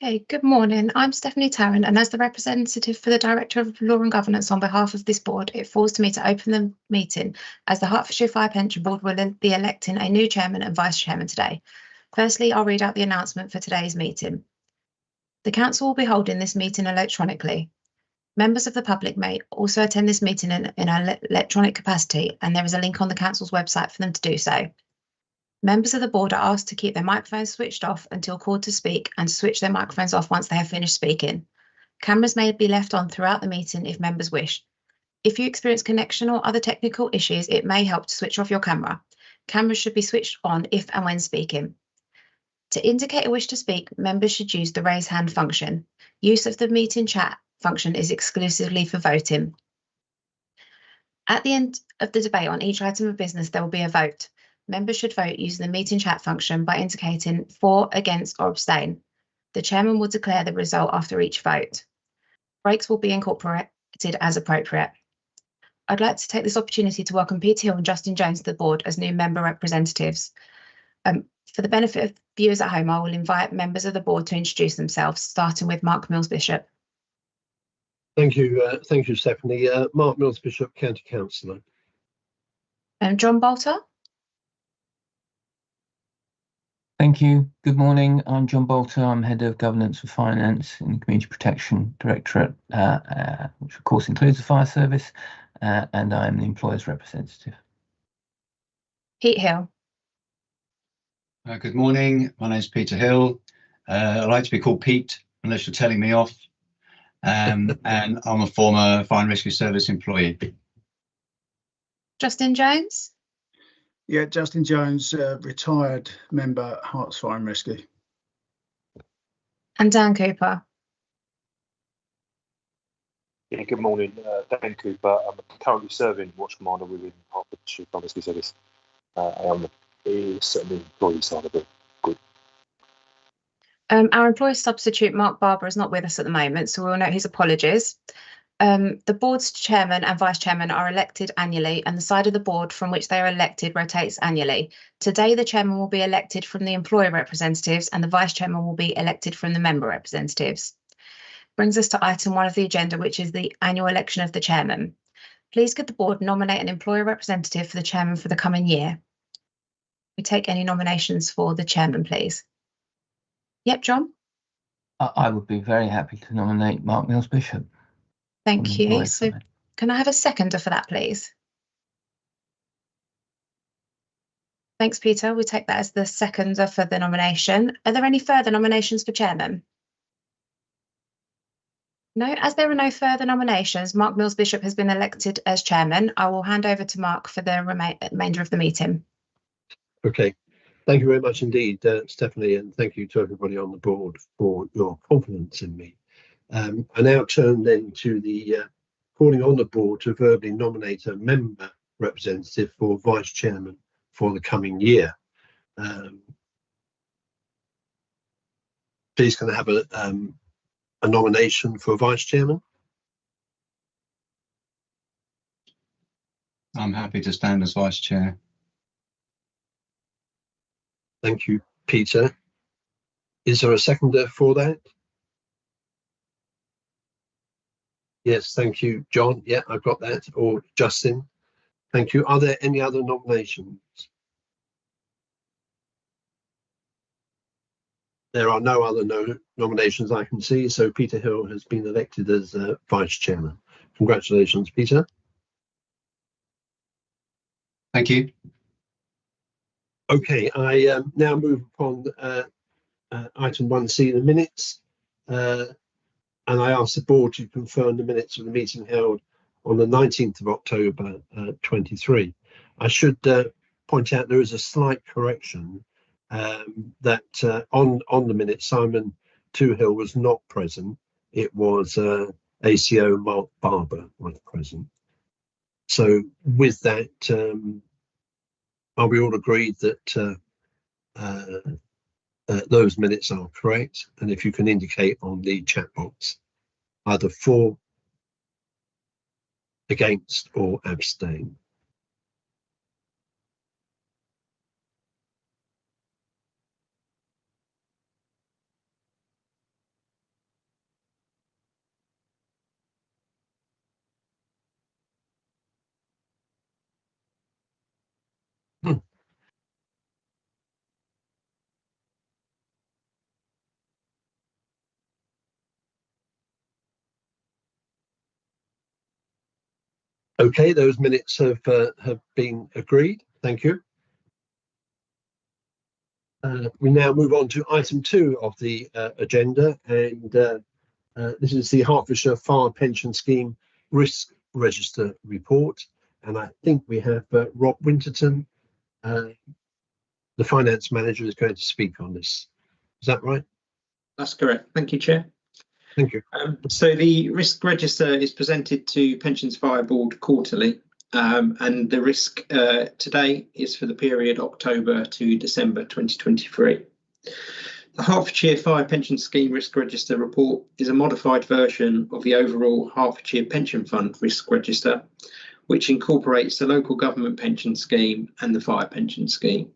Okay, good morning. I'm Stephanie Tarrant, and as the representative for the Director of Law and Governance on behalf of this board, it falls to me to open the meeting as the Hertfordshire Fire Pension Board will be electing a new chairman and vice chairman today. Firstly, I'll read out the announcement for today's meeting. The council will be holding this meeting electronically. Members of the public may also attend this meeting in an electronic capacity, and there is a link on the council's website for them to do so. Members of the board are asked to keep their microphones switched off until called to speak and to switch their microphones off once they have finished speaking. Cameras may be left on throughout the meeting if members wish. If you experience connection or other technical issues, it may help to switch off your camera. Cameras should be switched on if and when speaking. To indicate a wish to speak, members should use the raise hand function. Use of the meeting chat function is exclusively for voting. At the end of the debate on each item of business, there will be a vote. Members should vote using the meeting chat function by indicating for, against, or abstain. The chairman will declare the result after each vote. Breaks will be incorporated as appropriate. I'd like to take this opportunity to welcome Peter Hill and Justin Jones to the board as new member representatives. For the benefit of viewers at home, I will invite members of the board to introduce themselves, starting with Mark Mills-Bishop. Thank you, Stephanie. Mark Mills-Bishop, County Councillor. John Bolter. Thank you. Good morning. I'm John Bolter. I'm Head of Governance and Finance in the Community Protection Directorate, which of course includes the Fire Service, and I'm the employer's representative. Pete Hill. Good morning. My name is Peter Hill. I like to be called Pete unless you're telling me off. And I'm a former Fire and Rescue Service employee. Justin Jones. Yeah, Justin Jones, retired member, Herts Fire and Rescue. And Dan Cooper. Yeah, good morning, Dan Cooper. I'm currently serving Watch Commander within Hertfordshire Fire and Rescue Service. I'm certainly employee side of it. Good. Our employee substitute, Mark Barber, is not with us at the moment, so we'll note his apologies. The board's chairman and vice chairman are elected annually, and the side of the board from which they are elected rotates annually. Today, the chairman will be elected from the employer representatives and the vice chairman will be elected from the member representatives. Brings us to item 1 of the agenda, which is the annual election of the chairman. Please could the board nominate an employer representative for the chairman for the coming year? We take any nominations for the chairman, please. Yep, John? I would be very happy to nominate Mark Mills-Bishop. Thank you. So can I have a seconder for that, please? Thanks, Peter. We take that as the seconder for the nomination. Are there any further nominations for chairman? No, as there are no further nominations, Mark Mills-Bishop has been elected as chairman. I will hand over to Mark for the remainder of the meeting. Okay, thank you very much indeed, Stephanie, and thank you to everybody on the board for your confidence in me. I now turn then to the calling on the board to verbally nominate a member representative for vice chairman for the coming year. Please can I have a nomination for vice chairman? I'm happy to stand as vice chair. Thank you, Peter. Is there a seconder for that? Yes, thank you, John. Yeah, I've got that. Or Justin. Thank you. Are there any other nominations? There are no other nominations I can see, so Peter Hill has been elected as vice chairman. Congratulations, Peter. Thank you. Okay, I now move upon item 1C, the minutes. And I ask the board to confirm the minutes of the meeting held on the 19th of October 23. I should point out there is a slight correction that on the minutes, Simon Toohill was not present. It was ACO Mark Barber was present. So with that, are we all agreed that those minutes are correct? And if you can indicate on the chat box either for, against, or abstain. Okay, those minutes have been agreed. Thank you. We now move on to item 2 of the agenda, and this is the Hertfordshire Fire Pension Scheme Risk Register report. And I think we have Rob Winterton, the finance manager, is going to speak on this. Is that right? That's correct. Thank you, Chair. Thank you. So the risk register is presented to Pensions Fire Board quarterly, and the risk today is for the period October to December 2023. The Hertfordshire Fire Pension Scheme Risk Register report is a modified version of the overall Hertfordshire Pension Fund Risk Register, which incorporates the local government pension scheme and the fire pension scheme.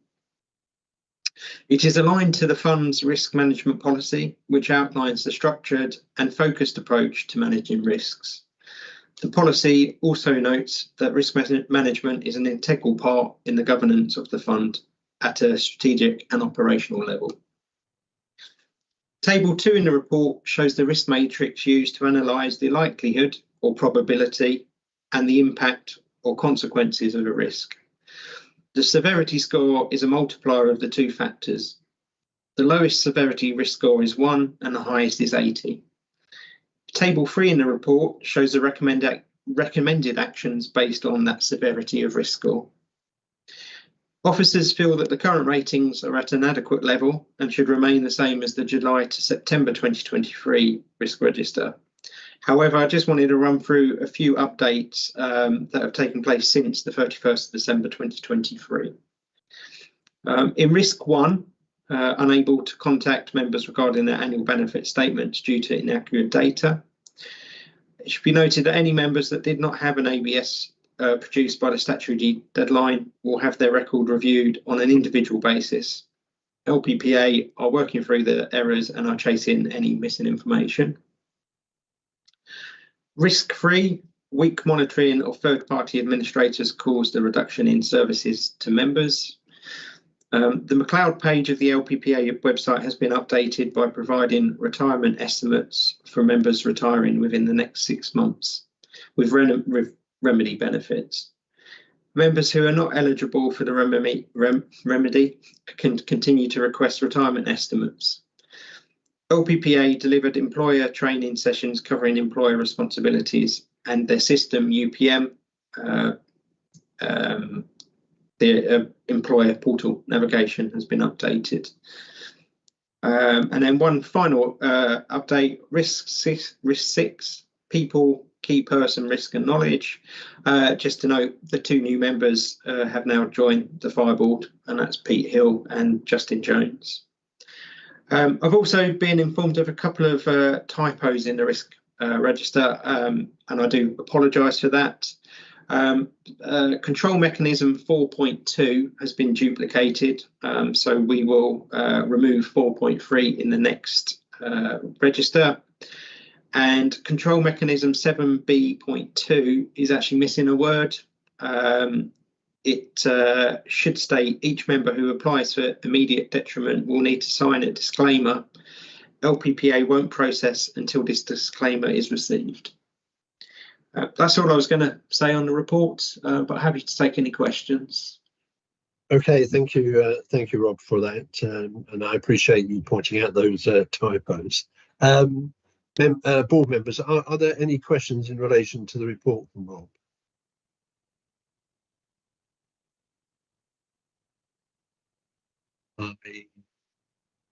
It is aligned to the fund's risk management policy, which outlines the structured and focused approach to managing risks. The policy also notes that risk management is an integral part in the governance of the fund at a strategic and operational level. Table 2 in the report shows the risk matrix used to analyse the likelihood or probability and the impact or consequences of a risk. The severity score is a multiplier of the two factors. The lowest severity risk score is 1 and the highest is 80. Table 3 in the report shows the recommended actions based on that severity of risk score. Officers feel that the current ratings are at an adequate level and should remain the same as the July to September 2023 risk register. However, I just wanted to run through a few updates that have taken place since the 31st of December 2023. In risk 1, unable to contact members regarding their annual benefit statements due to inaccurate data. It should be noted that any members that did not have an ABS produced by the statutory deadline will have their record reviewed on an individual basis. LPPA are working through the errors and are chasing any missing information. Risk 3, weak monitoring of third-party administrators caused a reduction in services to members. The McLeod page of the LPPA website has been updated by providing retirement estimates for members retiring within the next 6 months with remedy benefits. Members who are not eligible for the remedy can continue to request retirement estimates. LPPA delivered employer training sessions covering employer responsibilities, and their system UPM, the employer portal navigation, has been updated. And then one final update, risk 6, people, key person, risk and knowledge. Just to note, the 2 new members have now joined the Fire Board, and that's Pete Hill and Justin Jones. I've also been informed of a couple of typos in the risk register, and I do apologise for that. Control mechanism 4.2 has been duplicated, so we will remove 4.3 in the next register. And control mechanism 7B.2 is actually missing a word. It should state each member who applies for immediate detriment will need to sign a disclaimer. LPPA won't process until this disclaimer is received. That's all I was going to say on the report, but happy to take any questions. Okay, thank you, Rob, for that, and I appreciate you pointing out those typos. Board members, are there any questions in relation to the report from Rob?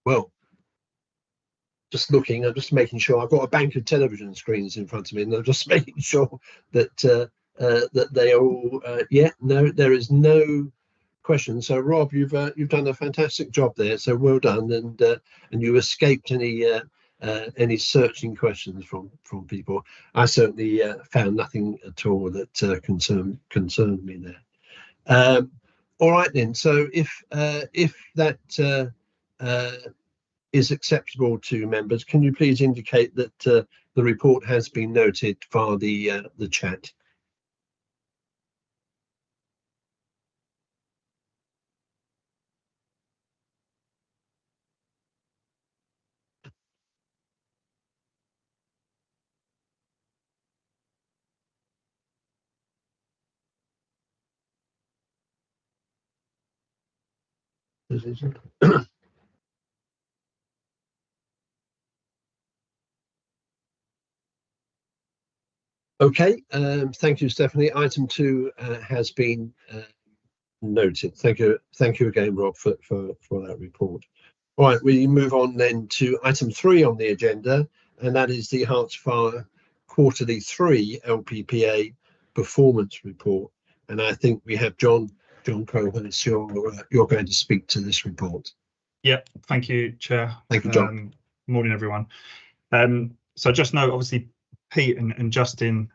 Well, just looking, I'm just making sure I've got a bank of television screens in front of me, and I'm just making sure that that they are all. No, there is no question. So, Rob, you've done a fantastic job there. So well done, and you escaped any searching questions from people. I certainly found nothing at all that concerned me there. All right then. So if that is acceptable to members, can you please indicate that the report has been noted via the chat? Okay, thank you, Stephanie. Item 2 has been noted. Thank you again, Rob, for that report. All right, we move on then to item 3 on the agenda, and that is the Hertfordshire Quarterly 3 LPPA Performance Report. And I think we have John Cohen, you're going to speak to this report. Yep, thank you, Chair. Thank you, John. Morning, everyone. So just note, obviously, Pete and Justin,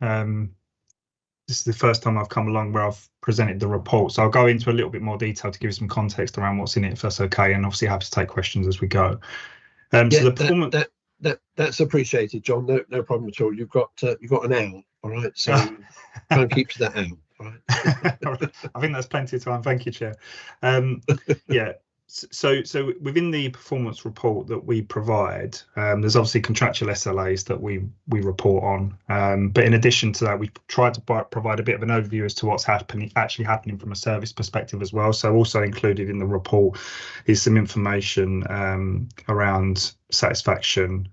this is the first time I've come along where I've presented the report. So I'll go into a little bit more detail to give you some context around what's in it, if that's okay, and obviously happy to take questions as we go. So the performance... That's appreciated, John. No problem at all. You've got an hour, all right? So try and keep to that hour, all right? I think that's plenty of time. Thank you, Chair. Yeah. So within the performance report that we provide, there's obviously contractual SLAs that we report on. But in addition to that, we tried to provide a bit of an overview as to what's actually happening from a service perspective as well. So also included in the report is some information around satisfaction,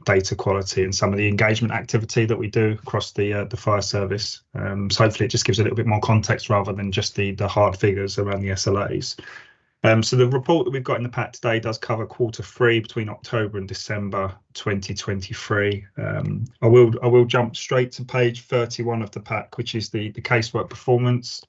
data quality, and some of the engagement activity that we do across the fire service. So hopefully it just gives a little bit more context rather than just the hard figures around the SLAs. So the report that we've got in the pack today does cover Q3 between October and December 2023. I will jump straight to page 31 of the pack, which is the casework performance.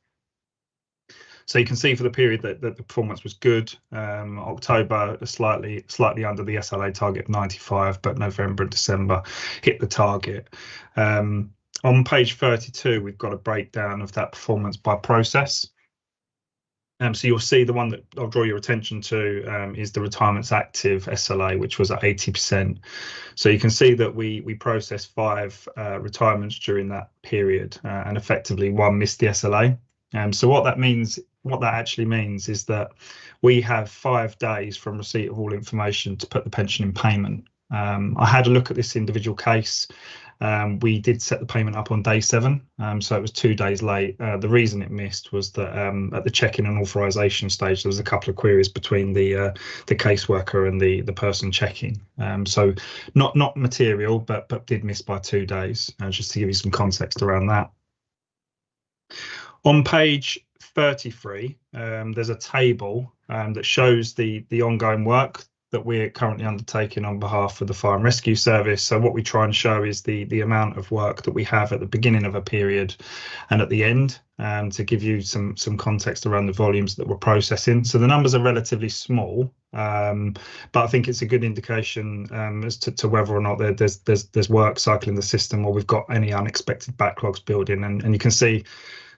So you can see for the period that the performance was good. October slightly under the SLA target of 95, but November and December hit the target. On page 32, we've got a breakdown of that performance by process. So you'll see the one that I'll draw your attention to is the retirements active SLA, which was at 80%. So you can see that we processed 5 retirements during that period, and effectively 1 missed the SLA. So what that actually means is that we have 5 days from receipt of all information to put the pension in payment. I had a look at this individual case. We did set the payment up on day 7, so it was 2 days late. The reason it missed was that at the check-in and authorisation stage, there was a couple of queries between the caseworker and the person checking. So not material, but did miss by 2 days, just to give you some context around that. On page 33, there's a table that shows the ongoing work that we're currently undertaking on behalf of the Fire and Rescue Service. So what we try and show is the amount of work that we have at the beginning of a period and at the end, to give you some context around the volumes that we're processing. So the numbers are relatively small, but I think it's a good indication as to whether or not there's work cycling the system, or we've got any unexpected backlogs building. And you can see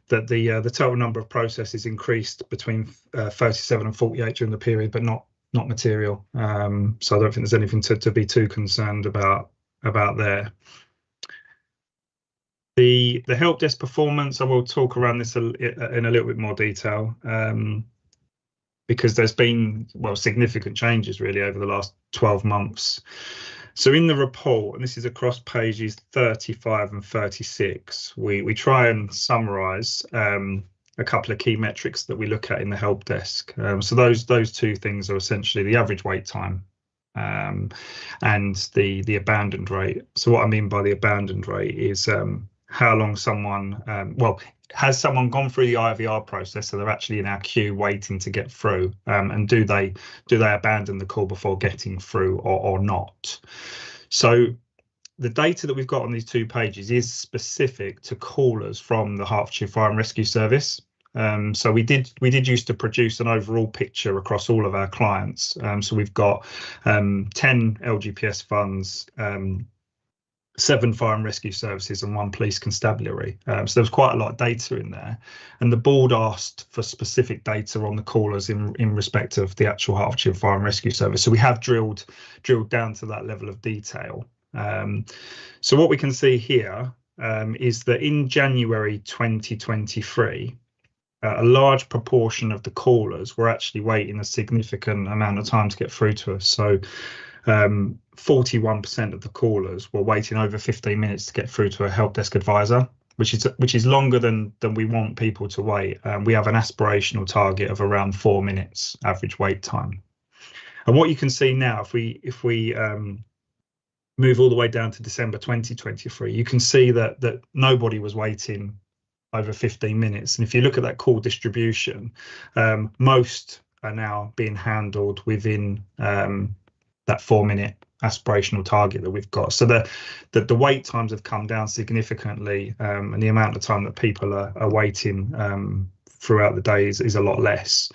that the total number of processes increased between 37 and 48 during the period, but not material. So I don't think there's anything to be too concerned about there. The help desk performance, I will talk around this in a little bit more detail, because there's been significant changes really over the last 12 months. So in the report, and this is across pages 35 and 36, we try and summarise a couple of key metrics that we look at in the help desk. So those 2 things are essentially the average wait time and the abandoned rate. So what I mean by the abandoned rate is how long someone, has someone gone through the IVR process, so they're actually in our queue waiting to get through, and do they abandon the call before getting through or not? So the data that we've got on these 2 pages is specific to callers from the Hertfordshire Fire and Rescue Service. So we did used to produce an overall picture across all of our clients. So we've got 10 LGPS funds, 7 fire and rescue services, and 1 police constabulary. So there was quite a lot of data in there, and the board asked for specific data on the callers in respect of the actual Hertfordshire Fire and Rescue Service. So we have drilled down to that level of detail. So what we can see here is that in January 2023, a large proportion of the callers were actually waiting a significant amount of time to get through to us. So 41% of the callers were waiting over 15 minutes to get through to a help desk advisor. which is longer than we want people to wait. We have an aspirational target of around 4 minutes average wait time. And what you can see now, if we move all the way down to December 2023, you can see that nobody was waiting over 15 minutes. And if you look at that call distribution, most are now being handled within that 4 minute aspirational target that we've got. So the wait times have come down significantly, and the amount of time that people are waiting throughout the day is a lot less.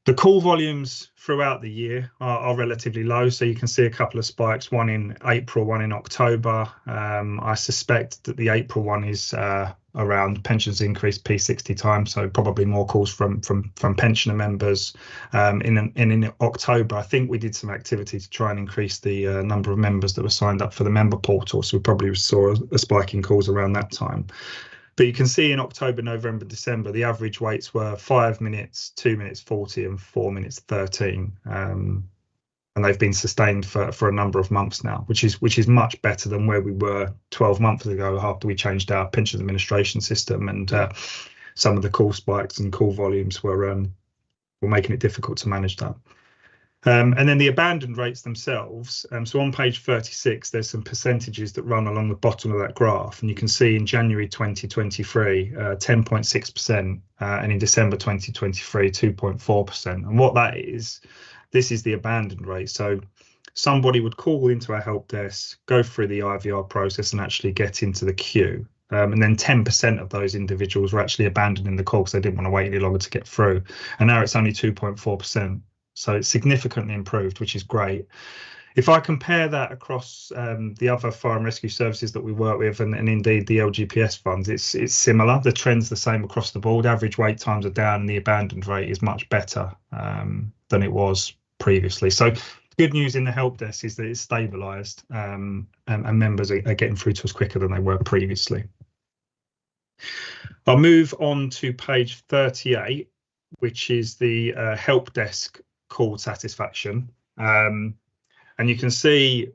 The call volumes throughout the year are relatively low, so you can see a couple of spikes, one in April, one in October. I suspect that the April one is around pensions increase P60 time, so probably more calls from pensioner members. In October, I think we did some activity to try and increase the number of members that were signed up for the member portal, so we probably saw a spike in calls around that time. But you can see in October, November, December, the average waits were 5 minutes, 2 minutes 40 and 4 minutes 13. And they've been sustained for a number of months now, which is much better than where we were 12 months ago after we changed our pension administration system, and some of the call spikes and call volumes were making it difficult to manage that. And then the abandoned rates themselves. So on page 36, there's some percentages that run along the bottom of that graph. And you can see in January 2023, 10.6%, and in December 2023, 2.4%. And what that is, this is the abandoned rate. So somebody would call into our help desk, go through the IVR process and actually get into the queue. And then 10% of those individuals were actually abandoning the call because they didn't want to wait any longer to get through. And now it's only 2.4%. So it's significantly improved, which is great. If I compare that across the other fire and rescue services that we work with, and indeed the LGPS funds, it's similar. The trend's the same across the board. Average wait times are down and the abandoned rate is much better than it was previously. So good news in the help desk is that it's stabilised, and members are getting through to us quicker than they were previously. I'll move on to page 38, which is the help desk call satisfaction. And you can see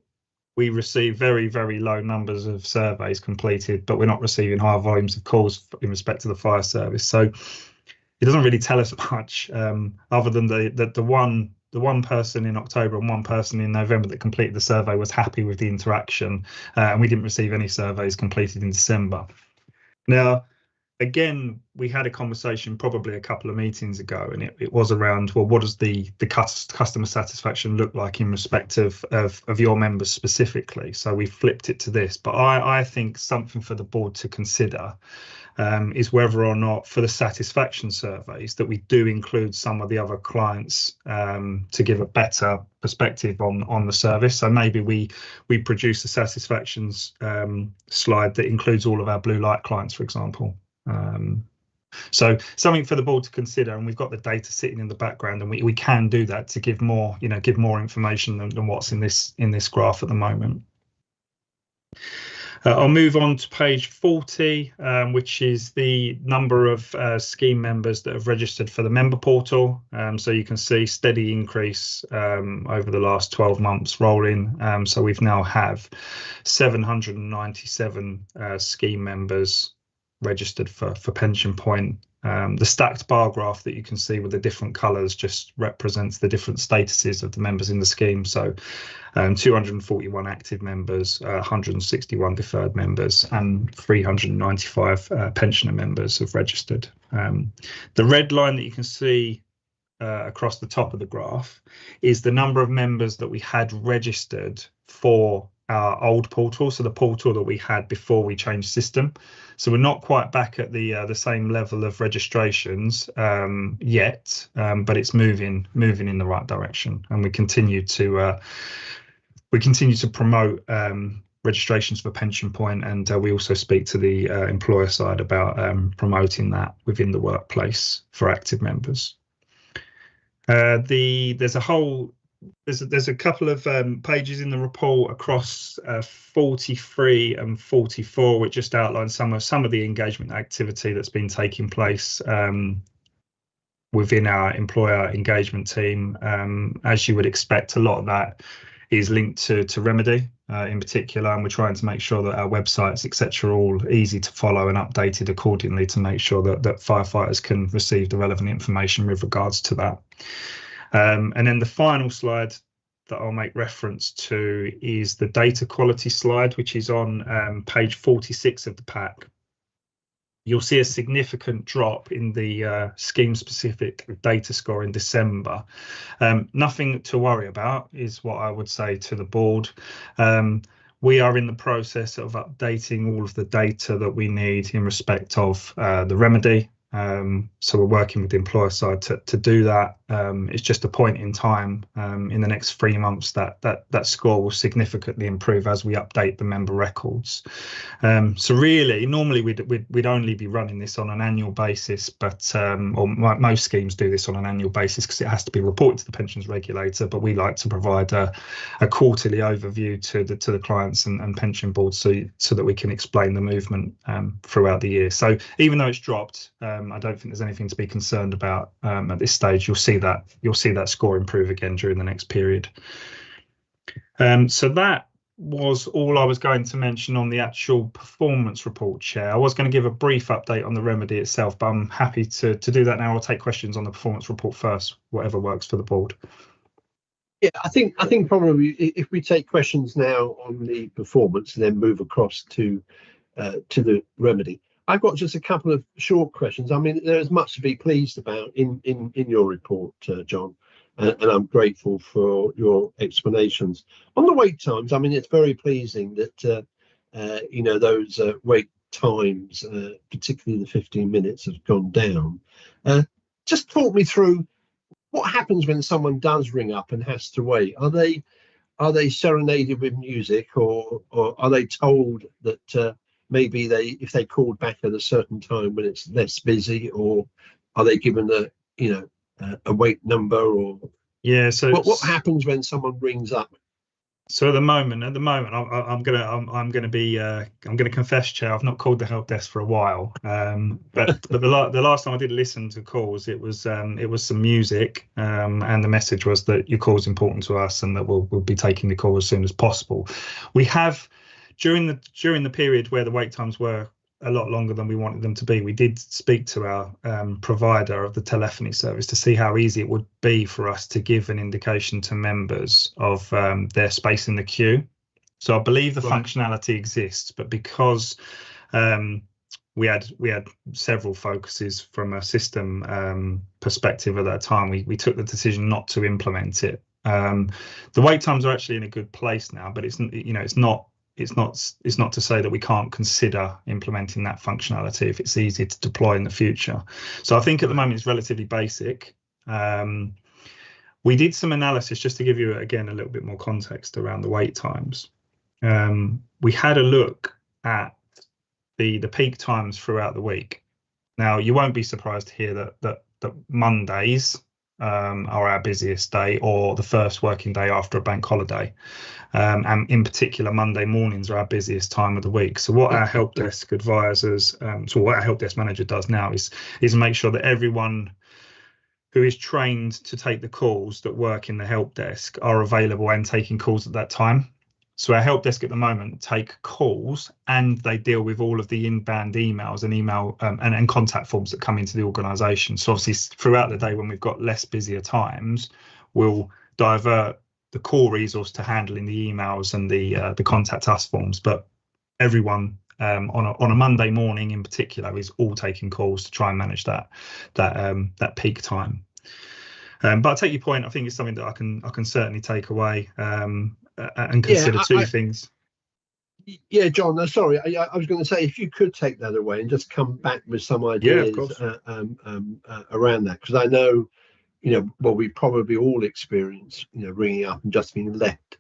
we receive very, very low numbers of surveys completed, but we're not receiving higher volumes of calls in respect to the fire service. So it doesn't really tell us much, other than the one person in October and one person in November that completed the survey was happy with the interaction, and we didn't receive any surveys completed in December. Now, again, we had a conversation probably a couple of meetings ago, and it was around, well, what does the customer satisfaction look like in respect of your members specifically? So we flipped it to this, but I think something for the board to consider is whether or not for the satisfaction surveys that we do include some of the other clients to give a better perspective on the service. So maybe we produce a satisfactions slide that includes all of our blue light clients, for example. So something for the board to consider, and we've got the data sitting in the background, and we can do that to give more information than what's in this graph at the moment. I'll move on to page 40, which is the number of scheme members that have registered for the member portal. So you can see steady increase over the last 12 months rolling. So we've now have 797 scheme members registered for Pension Point. The stacked bar graph that you can see with the different colours just represents the different statuses of the members in the scheme. So 241 active members, 161 deferred members, and 395 pensioner members have registered. The red line that you can see across the top of the graph is the number of members that we had registered for our old portal, so the portal that we had before we changed system. So we're not quite back at the same level of registrations yet, but it's moving in the right direction, and we continue to promote registrations for Pension Point, and we also speak to the employer side about promoting that within the workplace for active members. There's a couple of pages in the report across 43 and 44, which just outline some of the engagement activity that's been taking place within our employer engagement team. As you would expect, a lot of that is linked to Remedy in particular, and we're trying to make sure that our websites, etc., are all easy to follow and updated accordingly to make sure that firefighters can receive the relevant information with regards to that. And then the final slide that I'll make reference to is the data quality slide, which is on page 46 of the pack. You'll see a significant drop in the scheme-specific data score in December. Nothing to worry about is what I would say to the board. We are in the process of updating all of the data that we need in respect of the remedy. So we're working with the employer side to do that. It's just a point in time in the next 3 months that score will significantly improve as we update the member records. So really, normally we'd only be running this on an annual basis, but most schemes do this on an annual basis because it has to be reported to the pensions regulator. But we like to provide a quarterly overview to the clients and pension boards so that we can explain the movement throughout the year. So even though it's dropped, I don't think there's anything to be concerned about at this stage. You'll see that score improve again during the next period. So that was all I was going to mention on the actual performance report, Chair. I was going to give a brief update on the remedy itself, but I'm happy to do that now. I'll take questions on the performance report first, whatever works for the board. Yeah, I think probably if we take questions now on the performance and then move across to the remedy. I've got just a couple of short questions. I mean, there's much to be pleased about in your report, John, and I'm grateful for your explanations. On the wait times, I mean, it's very pleasing that, those wait times, particularly the 15 minutes, have gone down. Just talk me through what happens when someone does ring up and has to wait. Are they serenaded with music, or are they told that maybe if they called back at a certain time when it's less busy, or are they given a wait number, or so what happens when someone rings up? So at the moment, I'm gonna confess, Chair, I've not called the help desk for a while. But the last time I did listen to calls, it was some music, and the message was that your call is important to us and that we'll be taking the call as soon as possible. We have. During the period where the wait times were a lot longer than we wanted them to be, we did speak to our provider of the telephony service to see how easy it would be for us to give an indication to members of their space in the queue. So I believe the functionality exists, but because we had several focuses from a system perspective at that time, we took the decision not to implement it. The wait times are actually in a good place now, but it's not to say that we can't consider implementing that functionality if it's easier to deploy in the future. So I think at the moment it's relatively basic. We did some analysis just to give you again a little bit more context around the wait times. We had a look at the peak times throughout the week. Now you won't be surprised to hear that Mondays are our busiest day, or the first working day after a bank holiday, and in particular Monday mornings are our busiest time of the week. So what our help desk advisors, what our help desk manager does now is make sure that everyone who is trained to take the calls that work in the help desk are available and taking calls at that time. So our help desk at the moment take calls, and they deal with all of the inbound emails and contact forms that come into the organisation. So obviously throughout the day, when we've got less busier times, we'll divert the core resource to handling the emails and the contact us forms. But everyone on a Monday morning in particular is all taking calls to try and manage that peak time. But I take your point. I think it's something that I can certainly take away and consider two things. Yeah, John, no, sorry, I was going to say, if you could take that away and just come back with some ideas around that, because I know, we probably all experience, ringing up and just being left,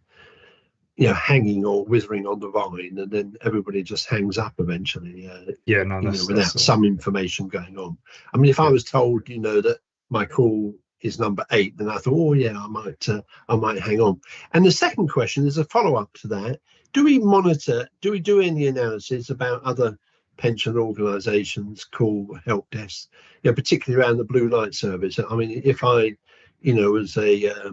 hanging or withering on the vine, and then everybody just hangs up eventually. Without some information going on. I mean, if I was told, that my call is number 8, then I thought, I might hang on. And the second question is a follow-up to that. Do we do any analysis about other pension organisations call help desks, particularly around the blue light service? I mean, if I was a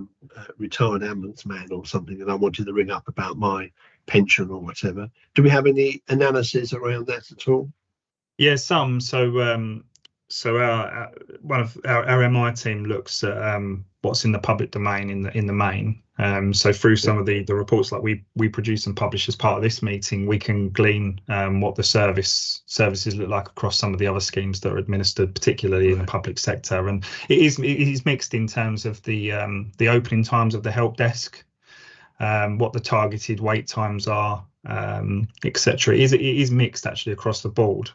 retired ambulance man or something, and I wanted to ring up about my pension or whatever. Do we have any analysis around that at all? Yeah, some. So our one of our MI team looks at what's in the public domain in the main. So through some of the reports like we produce and publish as part of this meeting, we can glean what the services look like across some of the other schemes that are administered, particularly in the public sector. And it is mixed in terms of the opening times of the help desk, what the targeted wait times are, etc. It is mixed actually across the board.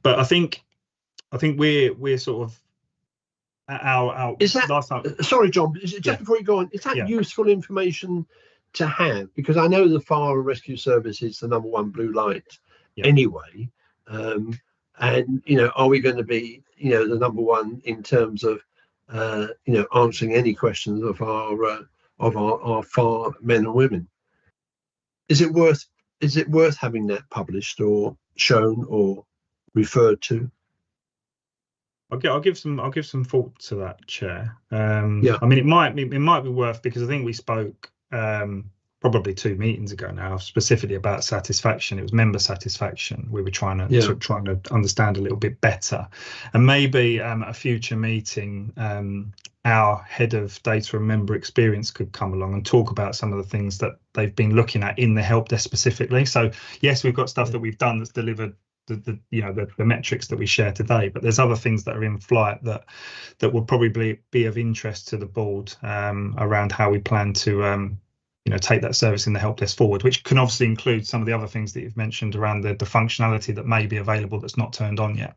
But I think we're sort of our Is that last time. Sorry, John, just before you go on, is that useful information to have? Because I know the fire and rescue service is the #1 blue light anyway, and are we going to be the #1 in terms of answering any questions of our fire men and women? Is it worth having that published or shown or referred to? I'll give some thought to that, Chair. I mean, it might be worth, because I think we spoke probably 2 meetings ago now specifically about satisfaction. It was member satisfaction. We were trying to understand a little bit better, and maybe a future meeting, our head of data and member experience could come along and talk about some of the things that they've been looking at in the help desk specifically. So yes, we've got stuff that we've done that's delivered the metrics that we share today, but there's other things that are in flight that would probably be of interest to the board around how we plan to take that service in the help desk forward, which can obviously include some of the other things that you've mentioned around the functionality that may be available that's not turned on yet.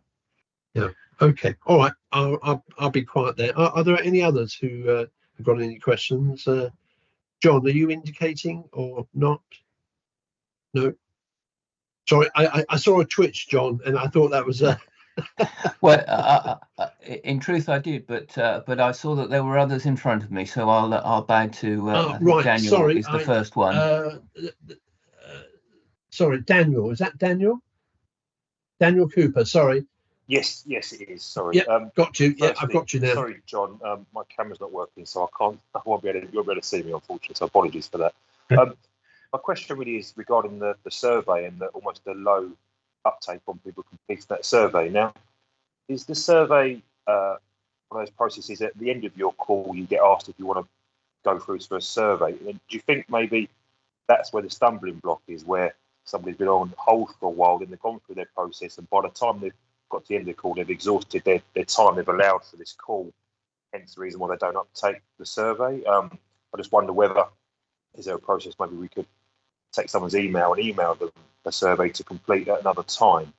Yeah. Okay. All right. I'll be quiet there. Are there any others who have got any questions? John, are you indicating or not? No. Sorry, I saw a twitch, John, and I thought that was Well, in truth, I did, but I saw that there were others in front of me, so I'll bow to right. Daniel. Sorry, is the first one. Sorry, Daniel. Is that Daniel? Daniel Cooper. Sorry. Yes, it is. Sorry. Yep, got you. Yeah, I've got you now. Sorry, John. My camera's not working, so I won't be able to. You'll be able to see me, unfortunately. So apologies for that. Okay. My question really is regarding the survey and almost the low uptake on people completing that survey. Now, is the survey one of those processes at the end of your call you get asked if you want to go through for a survey? And do you think maybe that's where the stumbling block is, where somebody's been on hold for a while, then they've gone through their process, and by the time they've got to the end of the call, they've exhausted their time they've allowed for this call, hence the reason why they don't uptake the survey? I just wonder whether is there a process maybe we could take someone's email and email them a survey to complete at another time?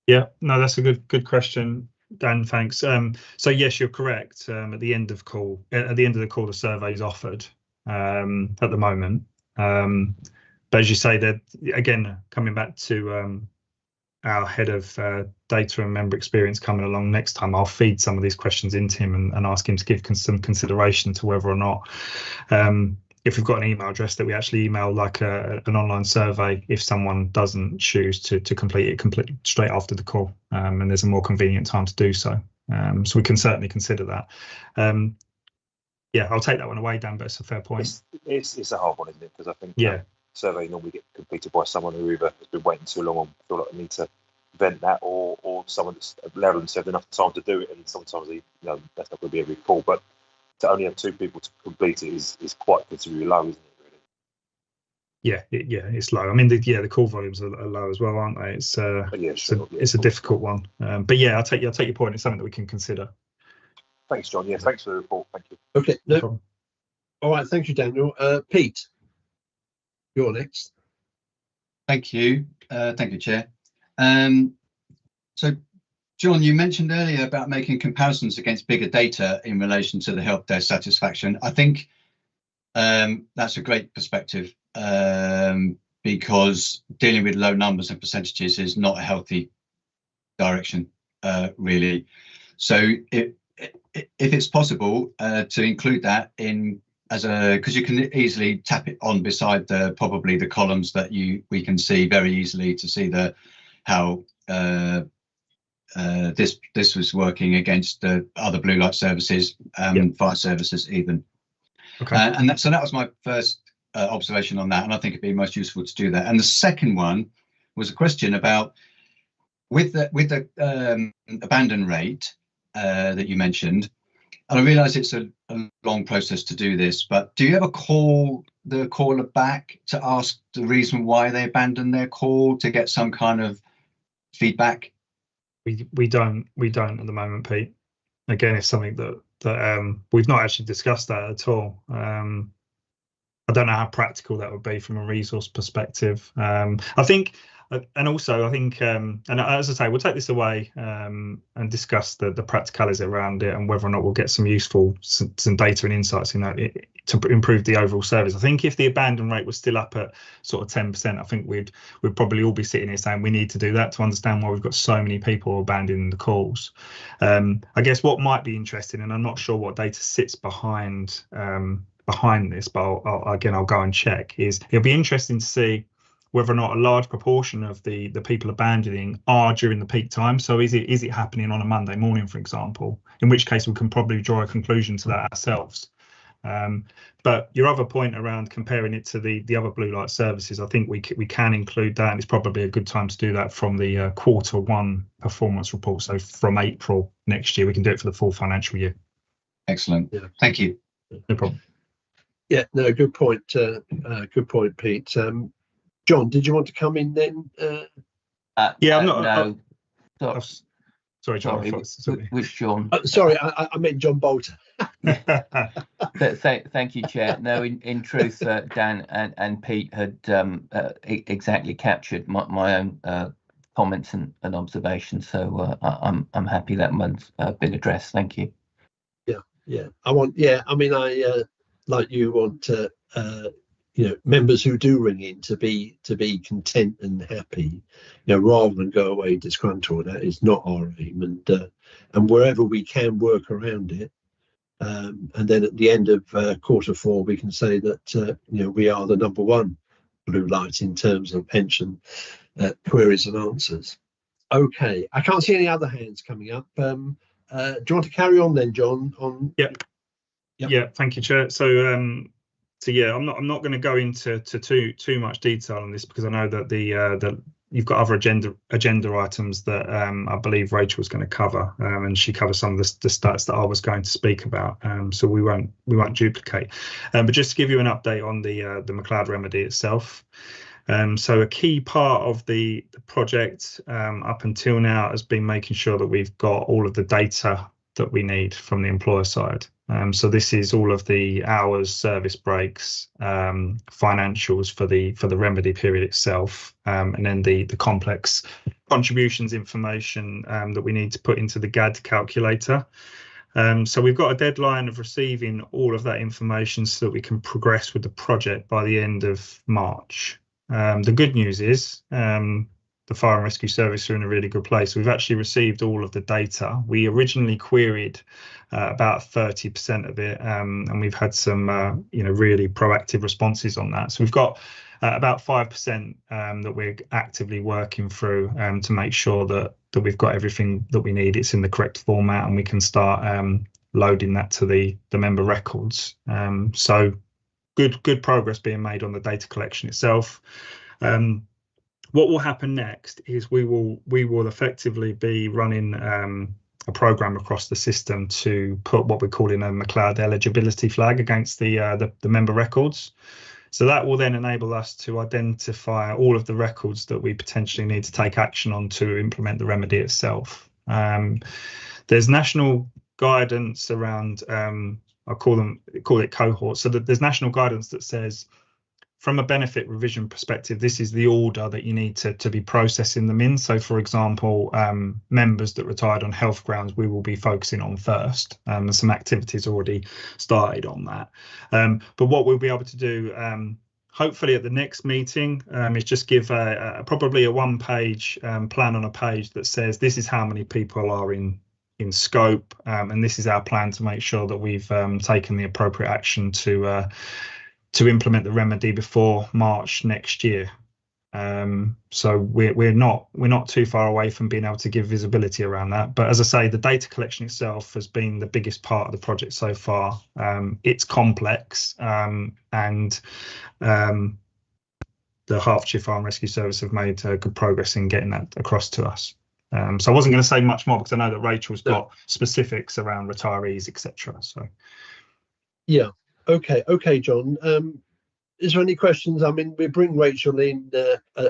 Yeah, no, that's a good question, Dan. Thanks. So yes, you're correct. At the end of the call, the survey is offered at the moment. But as you say, that again, coming back to our head of data and member experience coming along next time, I'll feed some of these questions into him and ask him to give some consideration to whether or not, if we've got an email address, that we actually email like an online survey if someone doesn't choose to complete it straight after the call, and there's a more convenient time to do so. So we can certainly consider that. I'll take that one away, Dan, but it's a fair point. It's a hard one, isn't it? Because I think survey normally get completed by someone who either has been waiting too long and feel like they need to vent that, or someone that's allowed themselves enough time to do it, and sometimes that's not going to be every call, but to only have 2 people to complete it is quite considerably low, isn't it, really? Yeah, it's low. I mean, the call volumes are low as well, aren't they? It's it's a difficult one. But yeah, I'll take your point. It's something that we can consider. Thanks, John. Yeah, thanks for the report. Thank you. Okay, no problem. All right, thank you, Daniel. Pete, you're next. Thank you. Thank you, Chair. So, John, you mentioned earlier about making comparisons against bigger data in relation to the help desk satisfaction. I think that's a great perspective, because dealing with low numbers and percentages is not a healthy direction, really. So if it's possible to include that in because you can easily tap it on beside probably the columns that we can see very easily to see how this was working against other blue light services, fire services even. Okay. And that was my first observation on that, and I think it'd be most useful to do that. And the second one was a question about with the abandon rate that you mentioned. And I realise it's a long process to do this, but do you ever call the caller back to ask the reason why they abandoned their call to get some kind of feedback? We don't at the moment, Pete. Again, it's something that we've not actually discussed that at all. I don't know how practical that would be from a resource perspective. I think, and also I think, and as I say, we'll take this away and discuss the practicalities around it and whether or not we'll get some useful some data and insights in that to improve the overall service. I think if the abandon rate was still up at sort of 10%, I think we'd probably all be sitting here saying we need to do that to understand why we've got so many people abandoning the calls. I guess what might be interesting, and I'm not sure what data sits behind this, but I'll go and check, is it'll be interesting to see whether or not a large proportion of the people abandoning are during the peak time. So is it happening on a Monday morning, for example, in which case we can probably draw a conclusion to that ourselves. But your other point around comparing it to the other blue light services, I think we can include that, and it's probably a good time to do that from the Q1 performance report. So from April next year, we can do it for the full financial year. Excellent. Yeah. Thank you. No problem. Yeah, no, good point. Good point, Pete. John, did you want to come in then? Yeah, I'm not. No. Sorry, John. Which John? Sorry, I meant John Bolter. Thank you, Chair. No, in truth, Dan and Pete had exactly captured my own comments and observations. So I'm happy that one's been addressed. Thank you. Yeah. I mean, I like you want members who do ring in to be content and happy, rather than go away disgruntled. That is not our aim, and wherever we can work around it, and then at the end of Q4 we can say that we are the number one blue light in terms of pension queries and answers. Okay, I can't see any other hands coming up. Do you want to carry on then, John? Yeah, thank you, Chair. So yeah, I'm not going to go into too much detail on this, because I know that you've got other agenda items that I believe Rachel's going to cover, and she covers some of the stats that I was going to speak about. So we won't duplicate. But just to give you an update on the McLeod remedy itself. So a key part of the project up until now has been making sure that we've got all of the data that we need from the employer side. So this is all of the hours, service breaks, financials for the remedy period itself, and then the complex contributions information that we need to put into the GAD calculator. So we've got a deadline of receiving all of that information so that we can progress with the project by the end of March. The good news is the Fire and Rescue Service are in a really good place. We've actually received all of the data. We originally queried about 30% of it, and we've had some really proactive responses on that. So we've got about 5% that we're actively working through to make sure that we've got everything that we need. It's in the correct format, and we can start loading that to the member records. So good progress being made on the data collection itself. What will happen next is we will effectively be running a program across the system to put what we're calling a McLeod eligibility flag against the member records. So that will then enable us to identify all of the records that we potentially need to take action on to implement the remedy itself. There's national guidance around, I call it cohorts. So that there's national guidance that says, from a benefit revision perspective, this is the order that you need to be processing them in. So, for example, members that retired on health grounds, we will be focusing on first, and some activities already started on that. But what we'll be able to do, hopefully at the next meeting, is just give probably a one-page plan on a page that says this is how many people are in scope, and this is our plan to make sure that we've taken the appropriate action to implement the remedy before March next year. So we're not too far away from being able to give visibility around that. But as I say, the data collection itself has been the biggest part of the project so far. It's complex, and the Hertfordshire Fire and Rescue Service have made good progress in getting that across to us. So I wasn't going to say much more because I know that Rachel's got specifics around retirees, etc. So yeah, okay, John. Is there any questions? I mean, we bring Rachel in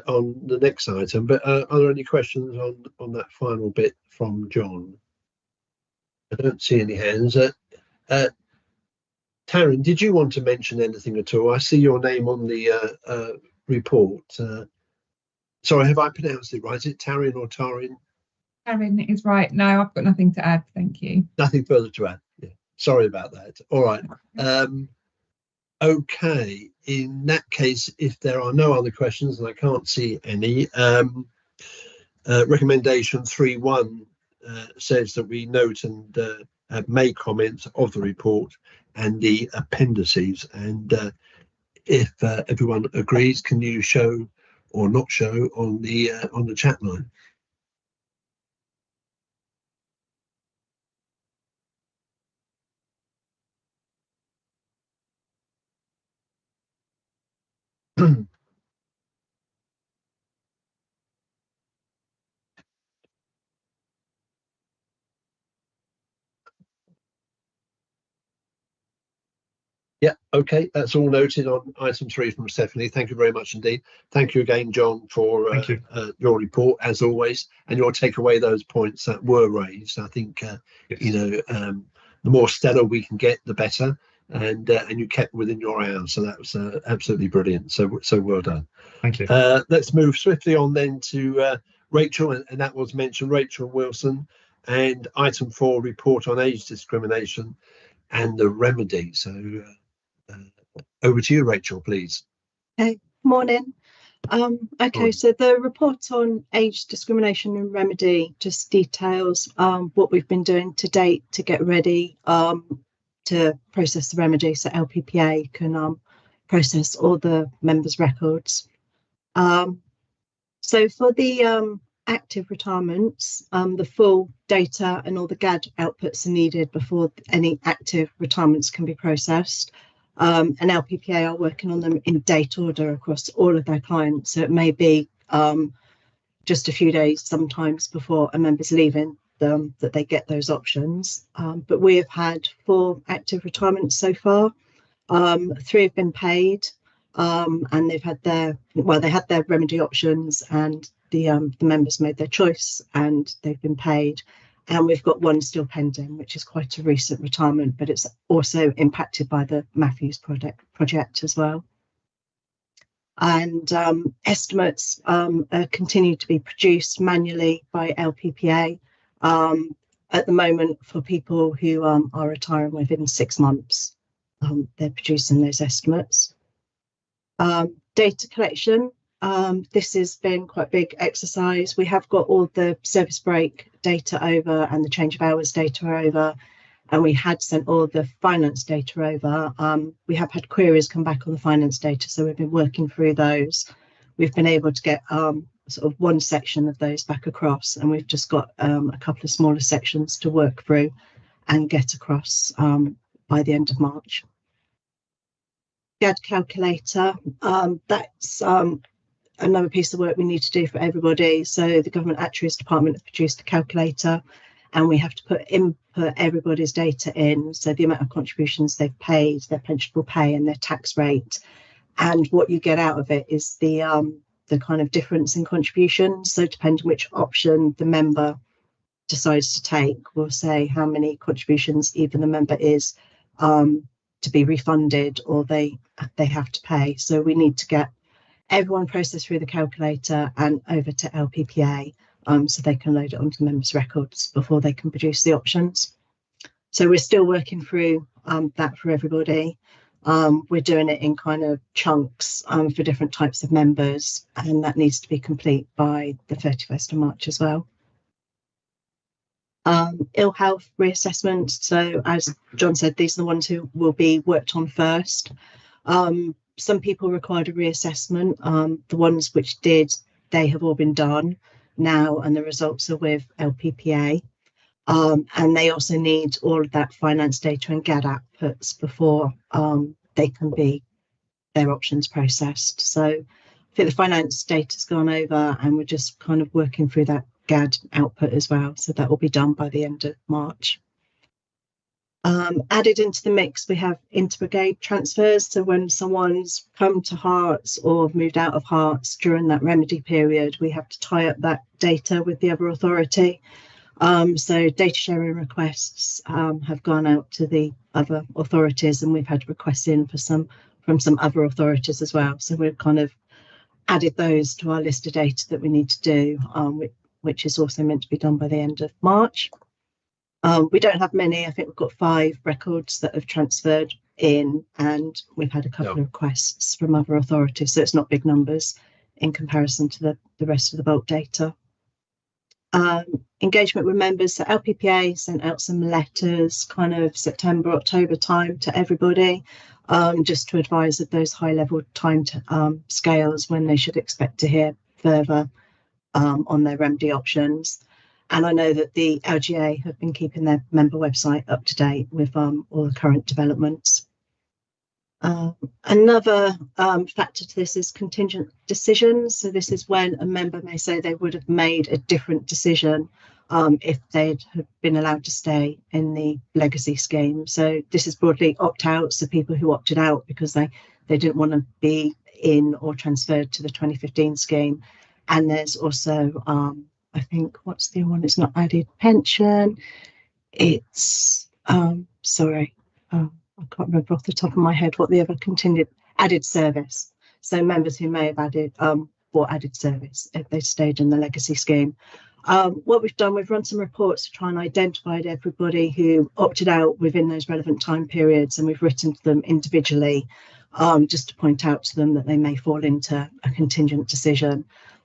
on the next item, but are there any questions on that final bit from John? I don't see any hands. Taryn, did you want to mention anything at all? I see your name on the report. Sorry, have I pronounced it right? Is it Taryn or Tarin? Taryn is right. No, I've got nothing to add. Thank you. Nothing further to add. Yeah. Sorry about that. All right. Okay. In that case, if there are no other questions, and I can't see any, recommendation 3.1 says that we note and make comments of the report and the appendices. And if everyone agrees, can you show or not show on the chat line? Yeah, okay, that's all noted on item 3 from Stephanie. Thank you very much indeed. Thank you again, John, for your report as always, and you'll take away those points that were raised. I think yes. The more stellar we can get, the better, and you kept within your hours, so that was absolutely brilliant. So well done. Thank you. Let's move swiftly on then to Rachel, and that was mentioned, Rachel Wilson, and item 4, report on age discrimination and the remedy. So over to you, Rachel, please. Okay, morning. Okay, so the report on age discrimination and remedy just details what we've been doing to date to get ready to process the remedy, so LPPA can process all the members' records. So for the active retirements, the full data and all the GAD outputs are needed before any active retirements can be processed. And LPPA are working on them in date order across all of their clients. So it may be just a few days sometimes before a member's leaving them that they get those options. But we have had 4 active retirements so far. 3 have been paid, and they've had they had their remedy options, and the members made their choice and they've been paid. And we've got 1 still pending, which is quite a recent retirement, but it's also impacted by the Matthews project as well. And estimates continue to be produced manually by LPPA at the moment for people who are retiring within 6 months. They're producing those estimates. Data collection. This has been quite a big exercise. We have got all the service break data over and the change of hours data over, and we had sent all the finance data over. We have had queries come back on the finance data, so we've been working through those. We've been able to get sort of 1 section of those back across, and we've just got a couple of smaller sections to work through and get across by the end of March. GAD calculator, that's another piece of work we need to do for everybody. So the Government Actuaries Department have produced a calculator, and we have to input everybody's data in. So the amount of contributions they've paid, their pensionable pay, and their tax rate. And what you get out of it is the kind of difference in contributions. So depending which option the member decides to take, will say how many contributions either the member is to be refunded or they have to pay. So we need to get everyone processed through the calculator and over to LPPA so they can load it onto the members' records before they can produce the options. So we're still working through that for everybody. We're doing it in kind of chunks for different types of members, and that needs to be complete by the 31st of March as well. Ill health reassessment. So as John said, these are the ones who will be worked on first. Some people required a reassessment. The ones which did, they have all been done now, and the results are with LPPA. And they also need all of that finance data and GAD outputs before they can be their options processed. So I think the finance data's gone over, and we're just kind of working through that GAD output as well. So that will be done by the end of March. Added into the mix, we have inter-brigade transfers. So when someone's come to Herts or moved out of Herts during that remedy period, we have to tie up that data with the other authority. So data sharing requests have gone out to the other authorities, and we've had requests in from some other authorities as well. So we've kind of added those to our list of data that we need to do, which is also meant to be done by the end of March. We don't have many. I think we've got 5 records that have transferred in, and we've had a couple of requests from other authorities. So it's not big numbers in comparison to the rest of the bulk data. Engagement with members. So LPPA sent out some letters kind of September, October time to everybody, just to advise of those high level time scales when they should expect to hear further on their remedy options. And I know that the LGA have been keeping their member website up to date with all the current developments. Another factor to this is contingent decisions. So this is when a member may say they would have made a different decision if they'd have been allowed to stay in the legacy scheme. So this is broadly opt-out, so people who opted out because they didn't want to be in or transferred to the 2015 scheme. And there's also I think, what's the one? It's not added pension. It's sorry, I can't remember off the top of my head what the other contingent added service. So members who may have added or added service if they stayed in the legacy scheme. What we've done, we've run some reports to try and identify everybody who opted out within those relevant time periods, and we've written to them individually just to point out to them that they may fall into a contingent decision.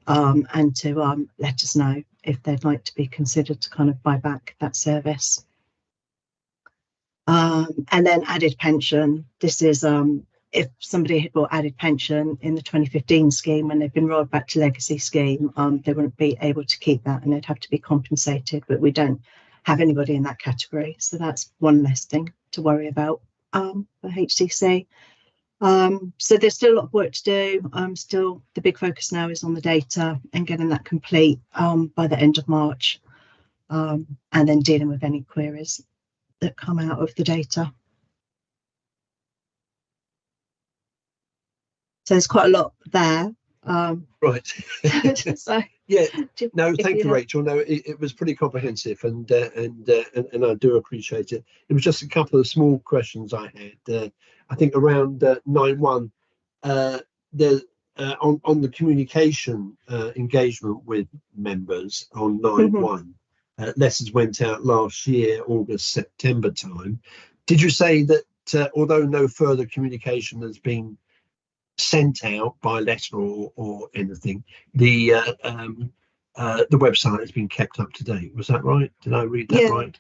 And to let us know if they'd like to be considered to kind of buy back that service. And then added pension. This is if somebody had bought added pension in the 2015 scheme when they've been rolled back to legacy scheme, they wouldn't be able to keep that and they'd have to be compensated, but we don't have anybody in that category. So that's one less thing to worry about for HCC. So there's still a lot of work to do. Still, the big focus now is on the data and getting that complete by the end of March, and then dealing with any queries that come out of the data. So there's quite a lot there. Right. So, yeah. No, thank you, Rachel. No, it was pretty comprehensive, and I do appreciate it. It was just a couple of small questions I had. I think around 9.1, on the communication engagement with members on 9.1, letters went out last year, August, September time. Did you say that although no further communication has been sent out by letter or anything, the website has been kept up to date? Was that right? Did I read that right?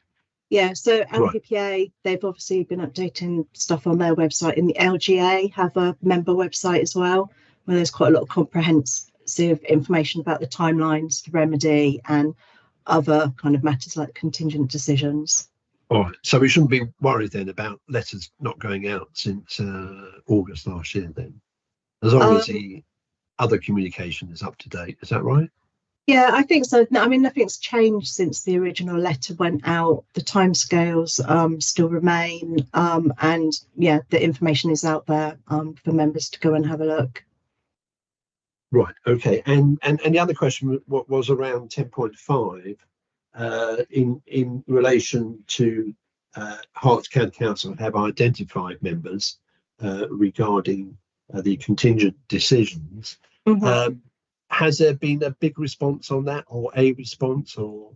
Yeah, so LPPA, they've obviously been updating stuff on their website, and the LGA have a member website as well, where there's quite a lot of comprehensive information about the timelines, the remedy, and other kind of matters like contingent decisions. All right, so we shouldn't be worried then about letters not going out since August last year then, as long as the other communication is up to date. Is that right? Yeah, I think so. No, I mean, nothing's changed since the original letter went out. The timescales still remain, and yeah, the information is out there for members to go and have a look. Right. Okay. And the other question was around 10.5 in relation to Herts County Council have identified members regarding the contingent decisions. Has there been a big response on that, or a response, or?